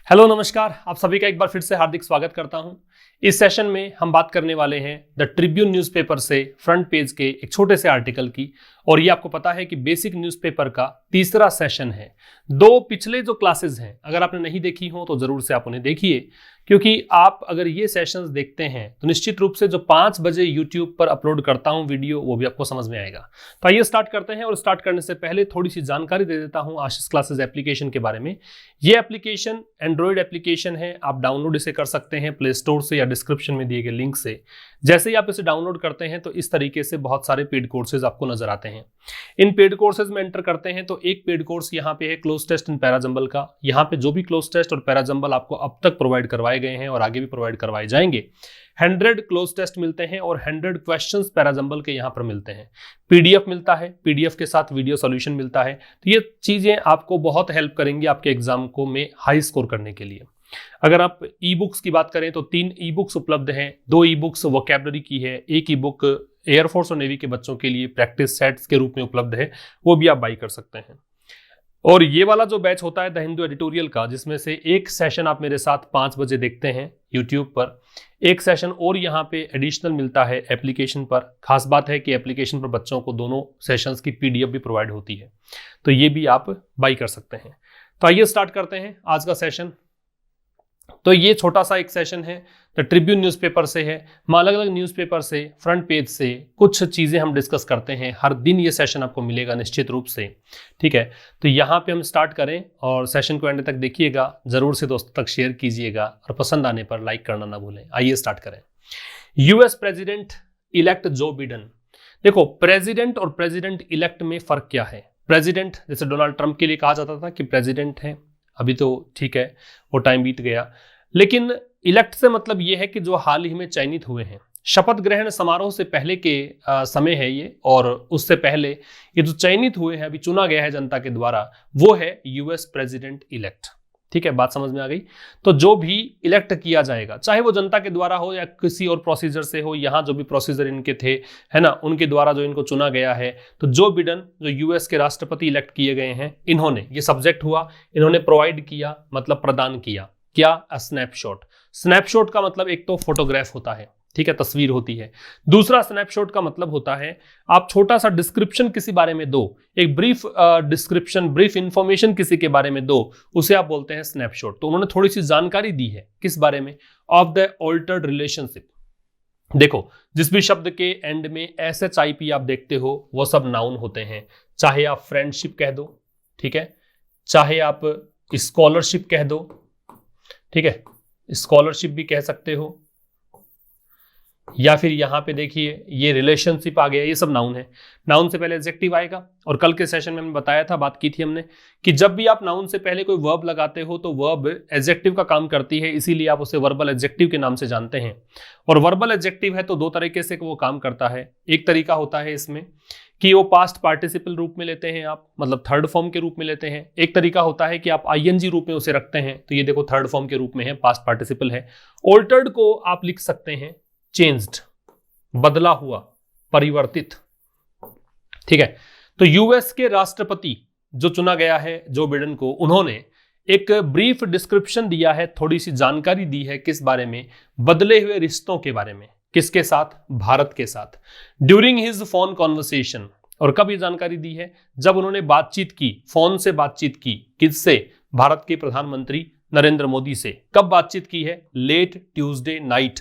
Hello नमस्कार, आप सभी का एक बार फिर से हार्दिक स्वागत करता हूं। इस सेशन में हम बात करने वाले हैं द ट्रिब्यून न्यूज़पेपर से फ्रंट पेज के एक छोटे से आर्टिकल की। और ये आपको पता है कि बेसिक न्यूज़पेपर का तीसरा सेशन है। दो पिछले जो क्लासेस हैं, अगर आपने नहीं देखी हो तो जरूर से आप उन्हें देखिए, क्योंकि आप अगर ये सेशंस देखते हैं तो निश्चित रूप से जो 5 बजे यूट्यूब पर अपलोड करता हूं वीडियो, वो भी आपको समझ में आएगा। तो आइए स्टार्ट करते हैं। और स्टार्ट करने से पहले थोड़ी सी जानकारी दे देता हूं आशीष क्लासेस एप्लीकेशन के बारे में। ये एप्लीकेशन एंड्रॉइड एप्लीकेशन है, आप डाउनलोड इसे कर सकते हैं प्ले स्टोर से या डिस्क्रिप्शन में दिए गए लिंक से। जैसे ही आप इसे डाउनलोड करते हैं तो इस तरीके से बहुत सारे पेड कोर्सेज आपको नजर आते हैं। इन पेड कोर्सेज में एंटर करते हैं तो एक पेड कोर्स यहाँ पे है क्लोज टेस्ट इन पैराजंबल का। यहाँ पे जो भी क्लोज टेस्ट और पैराजंबल आपको अब तक प्रोवाइड करवाए गए हैं और आगे भी प्रोवाइड करवाए जाएंगे, 100 क्लोज टेस्ट मिलते हैं और 100 क्वेश्चंस पैराजंबल के यहाँ पर मिलते हैं। पीडीएफ मिलता है, पीडीएफ के साथ वीडियो सॉल्यूशन मिलता है। तो ये चीजें आपको बहुत हेल्प करेंगी आपके एग्जाम को में हाई स्कोर करने के लिए। अगर आप ई बुक्स की बात करें तो 3 ई बुक्स उपलब्ध हैं। 2 ई बुक्स वोकैबुलरी की है, एक ई बुक एयरफोर्स और नेवी के बच्चों के लिए प्रैक्टिस सेट्स के रूप में उपलब्ध है, वो भी आप बाई कर सकते हैं। और ये वाला जो बैच होता है द हिंदू एडिटोरियल का, जिसमें से एक सेशन आप मेरे साथ 5 बजे देखते हैं यूट्यूब पर, एक सेशन और यहाँ पे एडिशनल मिलता है एप्लीकेशन पर। खास बात है कि एप्लीकेशन पर बच्चों को दोनों सेशंस की पीडीएफ भी प्रोवाइड होती है, तो ये भी आप बाई कर सकते हैं। तो आइए स्टार्ट करते हैं आज का सेशन। तो ये छोटा सा एक सेशन है, द ट्रिब्यून न्यूज़पेपर से है। हम अलग अलग न्यूज़पेपर से, फ्रंट पेज से कुछ चीज़ें हम डिस्कस करते हैं। हर दिन ये सेशन आपको मिलेगा निश्चित रूप से, ठीक है। तो यहाँ पे हम स्टार्ट करें और सेशन को एंड तक देखिएगा, जरूर से दोस्तों तक शेयर कीजिएगा और पसंद आने पर लाइक करना ना भूलें। आइए स्टार्ट करें। US president elect Joe Biden. देखो, प्रेसिडेंट और प्रेसिडेंट इलेक्ट में फर्क क्या है। प्रेसिडेंट जैसे डोनाल्ड ट्रंप के लिए कहा जाता था कि प्रेसिडेंट है, अभी तो ठीक है वो टाइम बीत गया। लेकिन इलेक्ट से मतलब ये है कि जो हाल ही में चयनित हुए हैं। शपथ ग्रहण समारोह से पहले के समय है ये, और उससे पहले ये जो चयनित हुए हैं, अभी चुना गया है जनता के द्वारा, वो है यूएस प्रेसिडेंट इलेक्ट। ठीक है, बात समझ में आ गई। तो जो भी इलेक्ट किया जाएगा, चाहे वो जनता के द्वारा हो या किसी और प्रोसीजर से हो, यहाँ जो भी प्रोसीजर इनके थे, है ना, उनके द्वारा जो इनको चुना गया है, तो जो बिडेन जो यूएस के राष्ट्रपति इलेक्ट किए गए हैं, इन्होंने ये सब्जेक्ट हुआ, इन्होंने प्रोवाइड किया, मतलब प्रदान किया क्या, स्नैपशॉट। स्नैपशॉट का मतलब एक तो फोटोग्राफ होता है, ठीक है, तस्वीर होती है। दूसरा स्नैपशॉट का मतलब होता है आप छोटा सा डिस्क्रिप्शन किसी बारे में दो, एक ब्रीफ डिस्क्रिप्शन, ब्रीफ इंफॉर्मेशन किसी के बारे में दो, उसे आप बोलते हैं स्नैपशॉट। तो उन्होंने थोड़ी सी जानकारी दी है किस बारे में, ऑफ द ऑल्टर्ड रिलेशनशिप। देखो, जिस भी शब्द के एंड में SHIP आप देखते हो, वो सब नाउन होते हैं। चाहे आप फ्रेंडशिप कह दो, ठीक है, चाहे आप स्कॉलरशिप कह दो, ठीक है, स्कॉलरशिप भी कह सकते हो, या फिर यहां पे देखिए ये रिलेशनशिप आ गया, ये सब नाउन है। नाउन से पहले एडजेक्टिव आएगा। और कल के सेशन में हमने बताया था, बात की थी हमने, कि जब भी आप नाउन से पहले कोई वर्ब लगाते हो तो वर्ब एडजेक्टिव का काम करती है, इसीलिए आप उसे वर्बल एडजेक्टिव के नाम से जानते हैं। और वर्बल एडजेक्टिव है तो 2 तरीके से वो काम करता है। एक तरीका होता है इसमें कि वो पास्ट पार्टिसिपल रूप में लेते हैं आप, मतलब थर्ड फॉर्म के रूप में लेते हैं। एक तरीका होता है कि आप ING रूप में उसे रखते हैं, तो ये देखो थर्ड फॉर्म के रूप में है, पास्ट पार्टिसिपल है। ऑल्टर्ड को आप लिख सकते हैं चेंज्ड, बदला हुआ, परिवर्तित, ठीक है। तो यूएस के राष्ट्रपति जो चुना गया है जो बिडेन को, उन्होंने एक ब्रीफ डिस्क्रिप्शन दिया है, थोड़ी सी जानकारी दी है किस बारे में, बदले हुए रिश्तों के बारे में। किसके साथ, भारत के साथ। ड्यूरिंग हिज फोन कॉन्वर्सेशन, और कब ये जानकारी दी है, जब उन्होंने बातचीत की, फोन से बातचीत की, किससे, भारत के प्रधानमंत्री नरेंद्र मोदी से। कब बातचीत की है, लेट ट्यूसडे नाइट,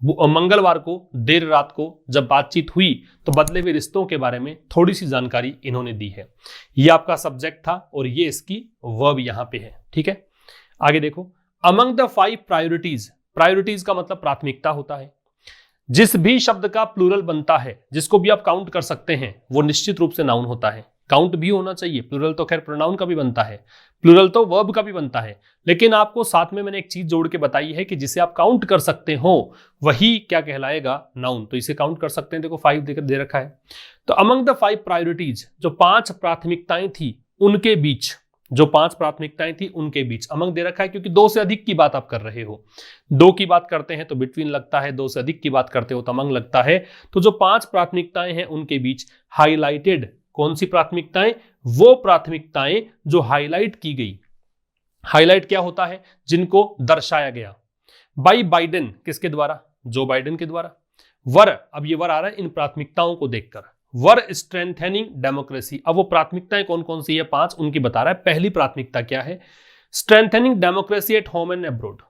मंगलवार को देर रात को जब बातचीत हुई, तो बदले हुए रिश्तों के बारे में थोड़ी सी जानकारी इन्होंने दी है। ये आपका सब्जेक्ट था और ये इसकी वर्ब यहां पे है, ठीक है। आगे देखो, अमंग द 5 प्रायोरिटीज। प्रायोरिटीज का मतलब प्राथमिकता होता है। जिस भी शब्द का प्लूरल बनता है, जिसको भी आप काउंट कर सकते हैं, वो निश्चित रूप से नाउन होता है। काउंट भी होना चाहिए, प्लूरल तो खैर प्रोनाउन का भी बनता है, प्लूरल तो वर्ब का भी बनता है, लेकिन आपको साथ में मैंने एक चीज जोड़ के बताई है कि जिसे आप काउंट कर सकते हो वही क्या कहलाएगा, नाउन। तो इसे काउंट कर सकते हैं, देखो 5 देकर दे रखा है। तो अमंग द 5 प्रायोरिटीज, जो 5 प्राथमिकताएं थी उनके बीच, जो 5 प्राथमिकताएं थी उनके बीच, अमंग दे रखा है क्योंकि 2 से अधिक की बात आप कर रहे हो। 2 की बात करते हैं तो बिटवीन लगता है, 2 से अधिक की बात करते हो तो अमंग लगता है। तो जो 5 प्राथमिकताएं हैं उनके बीच हाईलाइटेड, कौन सी प्राथमिकताएं? वो प्राथमिकताएं जो हाईलाइट की गई। हाईलाइट क्या होता है? जिनको दर्शाया गया बाई बाइडेन, किसके द्वारा? जो बाइडेन के द्वारा। वर, अब ये वर आ रहा है इन प्राथमिकताओं को देखकर, वर स्ट्रेंथेनिंग डेमोक्रेसी। अब वो प्राथमिकताएं कौन कौन सी है? 5 उनकी बता रहा है। पहली प्राथमिकता क्या है? Strengthening democracy at home and abroad.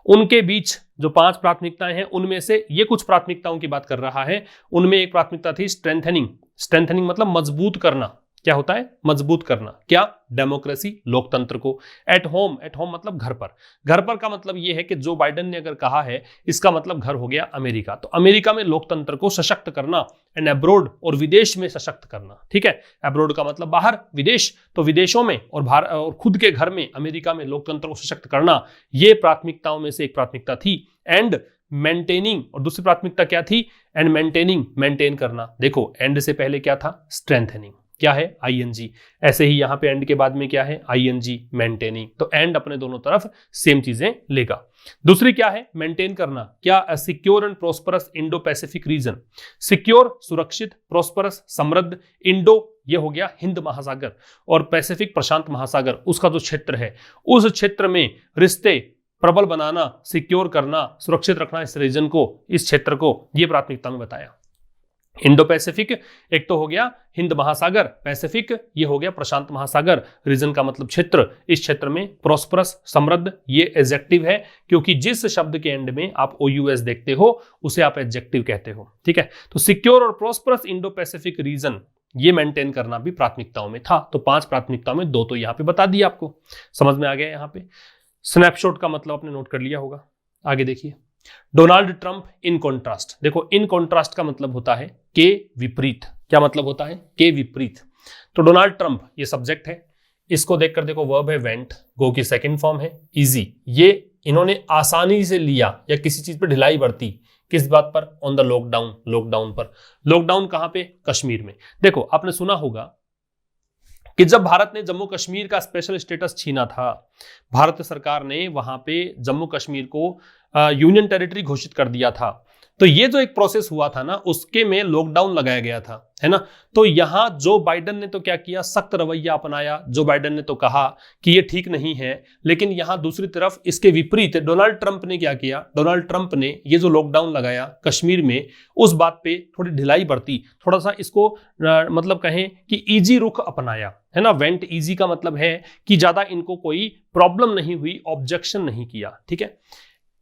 उनके बीच जो 5 प्राथमिकताएं हैं उनमें से ये कुछ प्राथमिकताओं की बात कर रहा है। उनमें एक प्राथमिकता थी स्ट्रेंथेनिंग। स्ट्रेंथेनिंग मतलब मजबूत करना। क्या होता है? मजबूत करना। क्या? डेमोक्रेसी, लोकतंत्र को। एट होम, एट होम मतलब घर पर। घर पर का मतलब यह है कि जो बाइडेन ने अगर कहा है इसका मतलब घर हो गया अमेरिका। तो अमेरिका में लोकतंत्र को सशक्त करना। एंड अब्रोड, और विदेश में सशक्त करना। ठीक है, अब्रोड का मतलब बाहर, विदेश, तो विदेशों में और खुद के घर में अमेरिका में लोकतंत्र को सशक्त करना, ये प्राथमिकताओं में से एक प्राथमिकता थी। एंड मेंटेनिंग, और दूसरी प्राथमिकता क्या थी? एंड मेंटेनिंग, मेंटेन करना। देखो एंड से पहले क्या था? स्ट्रेंथनिंग। क्या है? आईएनजी। ऐसे ही यहां पे एंड के बाद में क्या है? ING, maintaining. तो एंड अपने दोनों तरफ सेम चीजें लेगा। दूसरी क्या है? मेंटेन करना। क्या? Secure and prosperous Indo Pacific region. Secure, सुरक्षित, प्रोस्परस, समृद्ध, इंडो ये हो गया हिंद महासागर, और पैसिफिक प्रशांत महासागर, उसका जो क्षेत्र है उस क्षेत्र में रिश्ते प्रबल बनाना, सिक्योर करना, सुरक्षित रखना इस रीजन को, इस क्षेत्र को, ये प्राथमिकता में बताया। इंडो पैसिफिक एक तो हो गया हिंद महासागर, पैसिफिक ये हो गया प्रशांत महासागर, रीजन का मतलब क्षेत्र। इस क्षेत्र में प्रोस्परस, समृद्ध, ये एडजेक्टिव है क्योंकि जिस शब्द के एंड में आप OUS देखते हो उसे आप एडजेक्टिव कहते हो। ठीक है, तो सिक्योर और प्रोस्परस इंडो पैसिफिक रीजन ये मेंटेन करना भी प्राथमिकताओं में था। तो 5 प्राथमिकताओं में 2 तो यहां पे बता दिया, आपको समझ में आ गया। यहां पे स्नैपशॉट का मतलब आपने नोट कर लिया होगा। आगे देखिए, डोनाल्ड ट्रंप इन कॉन्ट्रास्ट। देखो इन कॉन्ट्रास्ट का मतलब होता है के विपरीत। क्या मतलब होता है? के विपरीत। तो डोनाल्ड ट्रंप ये सब्जेक्ट है, इसको देखकर देखो वर्ब है वेंट, गो की सेकंड फॉर्म है इजी। ये इन्होंने आसानी से लिया या किसी चीज पर ढिलाई बरती। किस बात पर? ऑन द लॉकडाउन, लॉकडाउन पर। लॉकडाउन कहां पे? कश्मीर में। देखो आपने सुना होगा कि जब भारत ने जम्मू कश्मीर का स्पेशल स्टेटस छीना था, भारत सरकार ने वहां पे जम्मू कश्मीर को यूनियन टेरिटरी घोषित कर दिया था। तो ये जो एक प्रोसेस हुआ था ना, उसके में लॉकडाउन लगाया गया था, है ना। तो यहां जो बाइडेन ने तो क्या किया? सख्त रवैया अपनाया। जो बाइडेन ने तो कहा कि ये ठीक नहीं है, लेकिन यहां दूसरी तरफ इसके विपरीत डोनाल्ड ट्रंप ने क्या किया? डोनाल्ड ट्रंप ने ये जो लॉकडाउन लगाया कश्मीर में, उस बात पे थोड़ी ढिलाई बरती, थोड़ा सा इसको मतलब कहें कि इजी रुख अपनाया, है ना। वेंट इजी का मतलब है कि ज्यादा इनको कोई प्रॉब्लम नहीं हुई, ऑब्जेक्शन नहीं किया। ठीक है,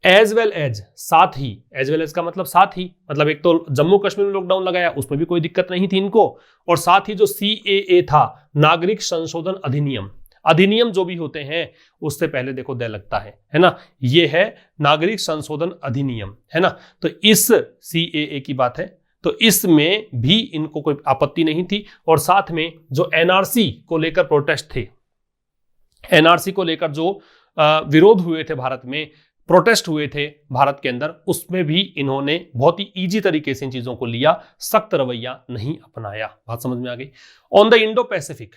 एज वेल एज, साथ ही, एज वेल एज का मतलब साथ ही, मतलब एक तो जम्मू कश्मीर में लॉकडाउन लगाया उसमें भी कोई दिक्कत नहीं थी इनको, और साथ ही जो CAA था, नागरिक संशोधन अधिनियम, अधिनियम जो भी होते हैं उससे पहले देखो दे लगता है ना, ये है नागरिक संशोधन अधिनियम, है ना। तो इस CAA की बात है, तो इसमें भी इनको कोई आपत्ति नहीं थी। और साथ में जो NRC को लेकर प्रोटेस्ट थे, NRC को लेकर जो विरोध हुए थे भारत में, प्रोटेस्ट हुए थे भारत के अंदर, उसमें भी इन्होंने बहुत ही इजी तरीके से इन चीजों को लिया, सख्त रवैया नहीं अपनाया। बात समझ में आ गई। ऑन द इंडो पैसिफिक,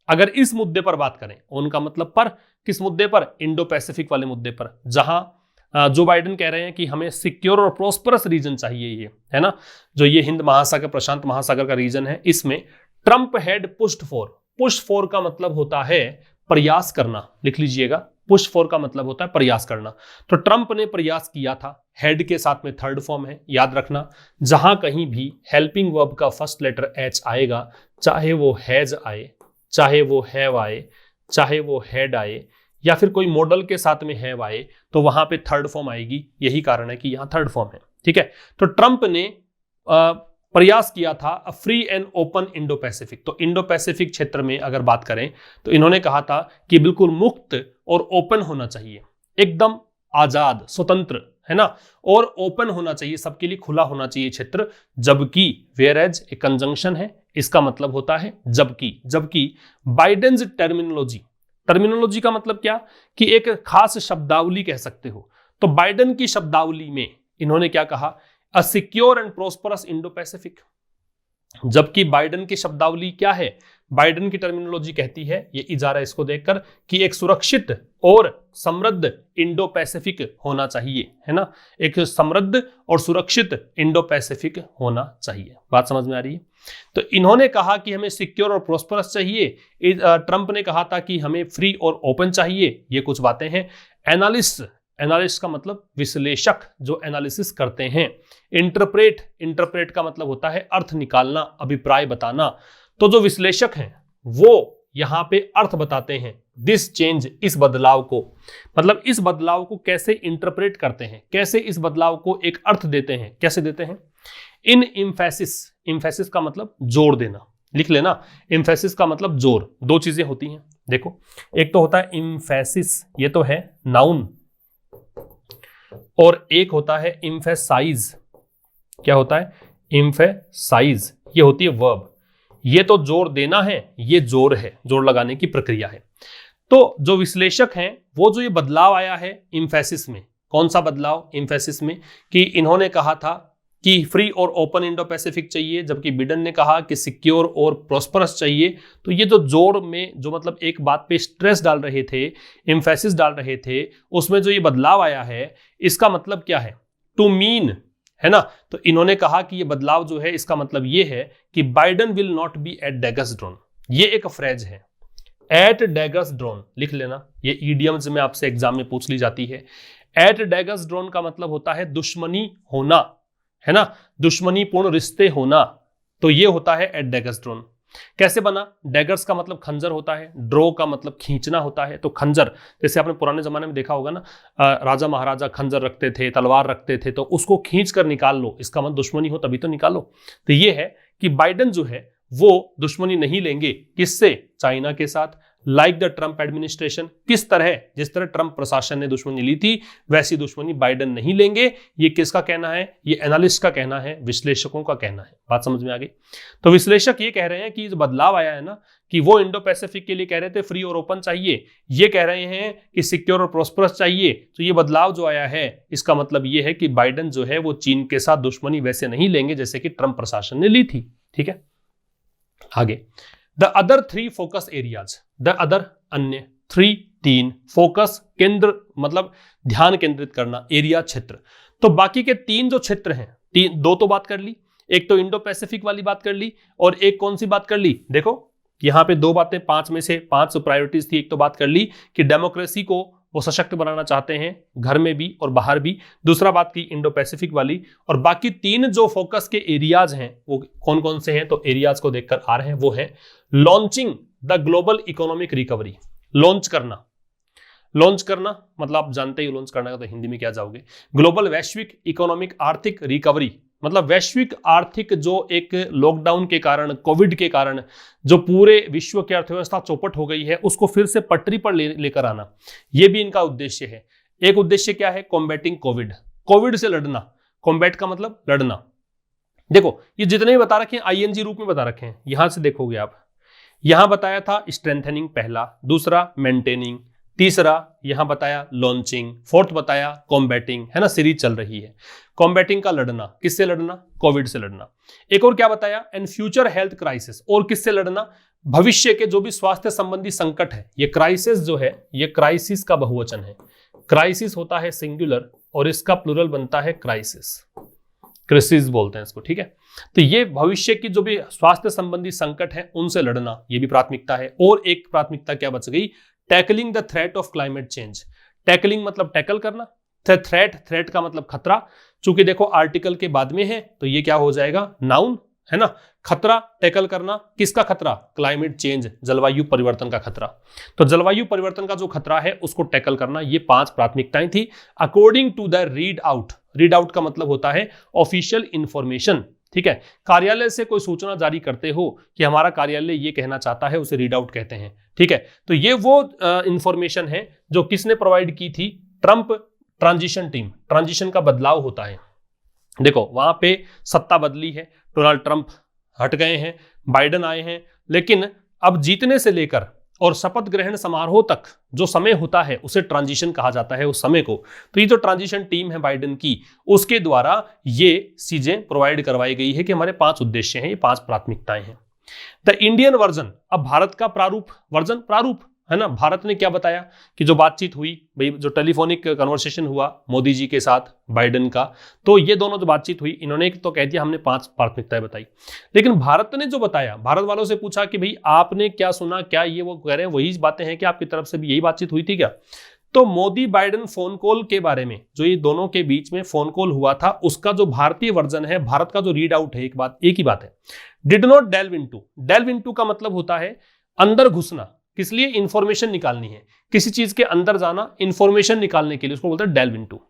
अगर इस मुद्दे पर बात करें, ऑन का मतलब पर, किस मुद्दे पर? इंडो पैसिफिक वाले मुद्दे पर, जहां जो बाइडेन कह रहे हैं कि हमें सिक्योर और प्रोस्परस रीजन चाहिए, ये है ना, जो ये हिंद महासागर, प्रशांत महासागर का रीजन है, इसमें Trump had pushed for. Push for का मतलब होता है प्रयास करना, लिख लीजिएगा। पुश फॉर का मतलब होता है प्रयास करना। तो ट्रंप ने प्रयास किया था, हेड के साथ में थर्ड फॉर्म है, याद रखना। जहां कहीं भी हेल्पिंग वर्ब का फर्स्ट लेटर H आएगा, चाहे वो हैज आए, चाहे वो हैव आए, चाहे वो हेड आए, या फिर कोई मॉडल के साथ में हैव आए, तो वहां पे थर्ड फॉर्म आएगी। यही कारण है कि यहां थर्ड फॉर्म है। ठीक है, तो ट्रंप ने प्रयास किया था free and open Indo Pacific. तो इंडो पैसिफिक क्षेत्र में अगर बात करें तो इन्होंने कहा था कि बिल्कुल मुक्त और ओपन होना चाहिए, एकदम आजाद, स्वतंत्र, है ना, और ओपन होना चाहिए, सबके लिए खुला होना चाहिए क्षेत्र। जबकि वेयर एज एक कंजंक्शन है, इसका मतलब होता है जबकि। जबकि बाइडेन्स टर्मिनोलॉजी, टर्मिनोलॉजी का मतलब क्या? कि एक खास शब्दावली कह सकते हो। तो बाइडेन की शब्दावली में इन्होंने क्या कहा? A secure and prosperous Indo Pacific. जबकि बाइडेन की शब्दावली क्या है? बाइडेन की टर्मिनोलॉजी कहती है, ये इजारा इसको देखकर, कि एक सुरक्षित और समृद्ध इंडो पैसिफिक होना चाहिए, है ना, एक समृद्ध और सुरक्षित इंडो पैसिफिक होना चाहिए। बात समझ में आ रही है? तो इन्होंने कहा कि हमें सिक्योर और प्रोस्परस चाहिए, ट्रंप ने कहा था कि हमें फ्री और ओपन चाहिए। ये कुछ बातें हैं। एनालिस्ट का मतलब विश्लेषक, जो एनालिसिस करते हैं। इंटरप्रेट का मतलब होता है अर्थ निकालना, अभिप्राय बताना। तो जो विश्लेषक हैं वो यहां पे अर्थ बताते हैं, दिस चेंज, इस बदलाव को, मतलब इस बदलाव को कैसे इंटरप्रेट करते हैं, कैसे इस बदलाव को एक अर्थ देते हैं, कैसे देते हैं। इन इम्फेसिस का मतलब जोर देना, लिख लेना, इम्फेसिस का मतलब जोर। दो चीजें होती हैं, देखो, एक तो होता है इम्फेसिस, ये तो है नाउन, और एक होता है इम्फेसाइज। क्या होता है? इम्फेसाइज, ये होती है वर्ब। ये तो जोर देना है, ये जोर है, जोर लगाने की प्रक्रिया है। तो जो विश्लेषक हैं वो जो ये बदलाव आया है इम्फेसिस में, कौन सा बदलाव इम्फेसिस में, कि इन्होंने कहा था कि फ्री और ओपन इंडो पैसिफिक चाहिए, जबकि बिडेन ने कहा कि सिक्योर और प्रोस्परस चाहिए। तो ये जो जोर में जो मतलब एक बात पे स्ट्रेस डाल रहे थे, एम्फेसिस डाल रहे थे, उसमें जो ये बदलाव आया है, इसका मतलब क्या है? टू मीन, है ना। तो इन्होंने कहा कि ये बदलाव जो है इसका मतलब ये है कि Biden will not be at daggers drawn. ये एक फ्रेज है, एट डैगर्स ड्रोन, लिख लेना। ये ईडियम्स में आपसे एग्जाम में पूछ ली जाती है। एट डैगर्स ड्रोन का मतलब होता है दुश्मनी होना, है ना, दुश्मनी पूर्ण रिश्ते होना। तो ये होता है एट डैगर्स ड्रोन। कैसे बना? डैगर्स का मतलब खंजर होता है, ड्रो का मतलब खींचना होता है। तो खंजर, जैसे आपने पुराने जमाने में देखा होगा ना, राजा महाराजा खंजर रखते थे, तलवार रखते थे, तो उसको खींच कर निकाल लो, इसका मतलब दुश्मनी हो तभी तो निकालो। तो ये है कि बाइडेन जो है वो दुश्मनी नहीं लेंगे, किससे? चाइना के साथ। लाइक द ट्रंप एडमिनिस्ट्रेशन, किस तरह, जिस तरह ट्रंप प्रशासन ने दुश्मनी ली थी, वैसी दुश्मनी बाइडेन नहीं लेंगे। ये किसका कहना है? ये एनालिस्ट का कहना है, विश्लेषकों का कहना है। बात समझ में आ गई? तो विश्लेषक ये कह रहे हैं कि जो बदलाव आया है ना, कि वो इंडो पैसिफिक के लिए कह रहे थे फ्री और ओपन चाहिए, ये कह रहे हैं कि सिक्योर और प्रोस्परस चाहिए। तो ये बदलाव जो आया है, इसका मतलब ये है कि बाइडेन जो है वो चीन के साथ दुश्मनी वैसे नहीं लेंगे जैसे कि ट्रंप प्रशासन ने ली थी। ठीक है, आगे। The other 3 focus areas, the other, अन्य, 3 फोकस, केंद्र मतलब ध्यान केंद्रित करना, एरिया क्षेत्र। तो बाकी के 3 जो क्षेत्र हैं, 2 तो बात कर ली, एक तो इंडो पैसिफिक वाली बात कर ली, और एक कौन सी बात कर ली? देखो यहां पे 2 बातें, 5 में से 5 प्रायोरिटीज थी। एक तो बात कर ली कि डेमोक्रेसी को वो सशक्त बनाना चाहते हैं, घर में भी और बाहर भी। दूसरा बात की इंडो पैसिफिक वाली। और बाकी 3 जो फोकस के एरियाज हैं वो कौन कौन से हैं? तो एरियाज को देखकर आ रहे हैं, वो है launching the global economic recovery. Launch करना मतलब आप जानते ही लॉन्च करना का तो हिंदी में क्या जाओगे? ग्लोबल, वैश्विक इकोनॉमिक, आर्थिक रिकवरी, मतलब वैश्विक आर्थिक जो एक लॉकडाउन के कारण, कोविड के कारण जो पूरे विश्व की अर्थव्यवस्था चौपट हो गई है, उसको फिर से पटरी पर लेकर आना, ये भी इनका उद्देश्य है। एक उद्देश्य क्या है? कॉम्बैटिंग कोविड से लड़ना। कॉम्बैट का मतलब लड़ना। देखो ये जितने भी बता रखे हैं आईएनजी रूप में बता रखे हैं, यहां से देखोगे आप, यहां बताया था स्ट्रेंथनिंग पहला, दूसरा मेंटेनिंग, तीसरा यहां बताया लॉन्चिंग, फोर्थ बताया कॉम्बैटिंग, है ना, सीरीज चल रही है। कॉम्बैटिंग का लड़ना, किससे लड़ना? कोविड से लड़ना। एक और क्या बताया? एंड फ्यूचर हेल्थ क्राइसिस, और किससे लड़ना? भविष्य के जो भी स्वास्थ्य संबंधी संकट है। ये क्राइसिस जो है, ये क्राइसिस का बहुवचन है। क्राइसिस होता है सिंगुलर और इसका प्लूरल बनता है क्राइसिस, क्राइसिस बोलते हैं इसको। ठीक है, तो ये भविष्य की जो भी स्वास्थ्य संबंधी संकट है उनसे लड़ना, ये भी प्राथमिकता है। और एक प्राथमिकता क्या बच गई? Tackling the threat of climate change. Tackling मतलब टैकल करना, थ्रेट का मतलब खतरा। चूंकि देखो आर्टिकल के बाद में है तो ये क्या हो जाएगा? नाउन, है ना। खतरा, टैकल करना, किसका खतरा? क्लाइमेट चेंज, जलवायु परिवर्तन का खतरा। तो जलवायु परिवर्तन का जो खतरा है उसको टैकल करना, ये 5 प्राथमिकताएं थी according to the read out. Read out का मतलब होता है ऑफिशियल इंफॉर्मेशन। ठीक है, कार्यालय से कोई सूचना जारी करते हो कि हमारा कार्यालय ये कहना चाहता है, उसे रीड आउट कहते हैं। ठीक है, तो ये वो इंफॉर्मेशन है जो किसने प्रोवाइड की थी? Trump transition team. ट्रांजिशन का बदलाव होता है। देखो वहां पे सत्ता बदली है, डोनाल्ड ट्रंप हट गए हैं, बाइडेन आए हैं, लेकिन अब जीतने से लेकर और शपथ ग्रहण समारोह तक जो समय होता है उसे ट्रांजिशन कहा जाता है, उस समय को। तो ये जो ट्रांजिशन टीम है बाइडेन की, उसके द्वारा ये चीजें प्रोवाइड करवाई गई है कि हमारे 5 उद्देश्य हैं, ये 5 प्राथमिकताएं हैं। द इंडियन वर्जन, अब भारत का प्रारूप, वर्जन प्रारूप है ना। भारत ने क्या बताया कि जो बातचीत हुई भाई, जो टेलीफोनिक कन्वर्सेशन हुआ मोदी जी के साथ बाइडेन का, तो ये दोनों जो बातचीत हुई, इन्होंने तो कह दिया हमने 5 प्राथमिकताएं बताई, लेकिन भारत ने जो बताया, भारत वालों से पूछा कि भाई आपने क्या सुना, क्या ये वो कह रहे हैं वही बातें हैं कि आपकी तरफ से भी यही बातचीत हुई थी क्या? तो मोदी बाइडेन फोन कॉल के बारे में, जो ये दोनों के बीच में फोन कॉल हुआ था, उसका जो भारतीय वर्जन है, भारत का जो रीड आउट है, एक ही बात है, did not delve into. Delve into का मतलब होता है अंदर घुसना, किस लिए? इंफॉर्मेशन निकालनी है, किसी चीज के अंदर जाना इंफॉर्मेशन निकालने के लिए, उसको बोलते हैं डेल्व इनटू।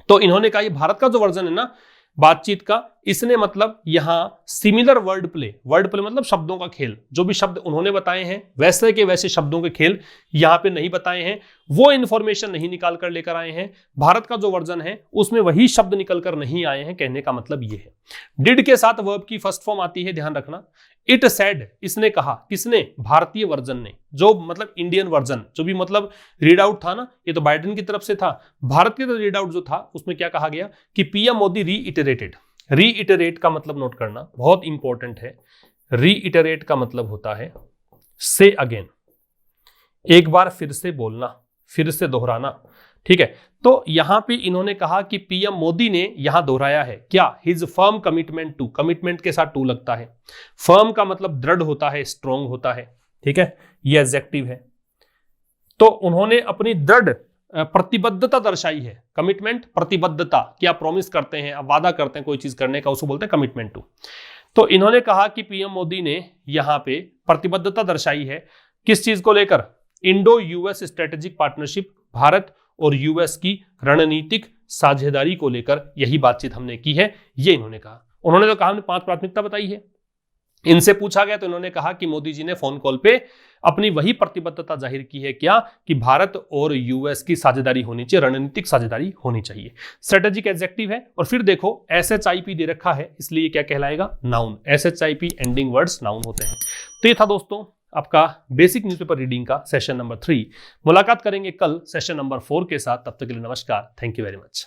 तो इन्होंने कहा ये भारत का जो वर्जन है ना बातचीत का, इसने मतलब यहां सिमिलर वर्ड प्ले मतलब शब्दों का खेल, जो भी शब्द उन्होंने बताए हैं वैसे के वैसे शब्दों के खेल यहां पे नहीं बताए हैं, वो इंफॉर्मेशन नहीं निकाल कर लेकर आए हैं। भारत का जो वर्जन है उसमें वही शब्द निकल कर नहीं आए हैं, कहने का मतलब ये है। डिड के साथ वर्ब की फर्स्ट फॉर्म आती है, ध्यान रखना। इट सेड, इसने कहा, किसने? भारतीय वर्जन ने, जो मतलब इंडियन वर्जन, जो भी मतलब रीड आउट था ना, ये तो बाइडेन की तरफ से था। भारत की तरफ रीड आउट जो था उसमें क्या कहा गया कि पीएम मोदी रीइटरेटेड। रीइटरेट का मतलब नोट करना बहुत इंपॉर्टेंट है। रीइटरेट का मतलब होता है से अगेन, एक बार फिर से बोलना, फिर से दोहराना, ठीक है। तो यहां पे इन्होंने कहा कि पीएम मोदी ने यहां दोहराया है क्या? His firm commitment to, commitment के साथ टू लगता है, फर्म का मतलब दृढ़ होता है, स्ट्रॉन्ग होता है, ठीक है, ये एडजेक्टिव है। तो उन्होंने अपनी दृढ़ प्रतिबद्धता दर्शाई है। कमिटमेंट, प्रतिबद्धता, क्या प्रॉमिस करते हैं, आप वादा करते हैं कोई चीज करने का, उसको बोलते हैं कमिटमेंट टू। तो इन्होंने कहा कि पीएम मोदी ने यहां पे प्रतिबद्धता दर्शाई है किस चीज को लेकर? Indo US strategic partnership, Bharat और यूएस की रणनीतिक साझेदारी को लेकर यही बातचीत हमने की है, ये इन्होंने कहा। उन्होंने तो कहा हमने 5 प्राथमिकता बताई है। इनसे पूछा गया तो इन्होंने कहा कि मोदी जी ने फोन कॉल पे अपनी वही प्रतिबद्धता जाहिर की है क्या? कि भारत और यूएस की साझेदारी होनी चाहिए, रणनीतिक साझेदारी होनी चाहिए। स्ट्रेटेजिक एडजेक्टिव है। और फिर देखो SHIP दे रखा है, इसलिए क्या कहलाएगा? Noun. SHIP ending words noun होते हैं। तो ये था दोस्तों आपका बेसिक न्यूज़पेपर रीडिंग का सेशन नंबर 3। मुलाकात करेंगे कल सेशन नंबर 4 के साथ। तब तक के लिए नमस्कार, थैंक यू वेरी मच।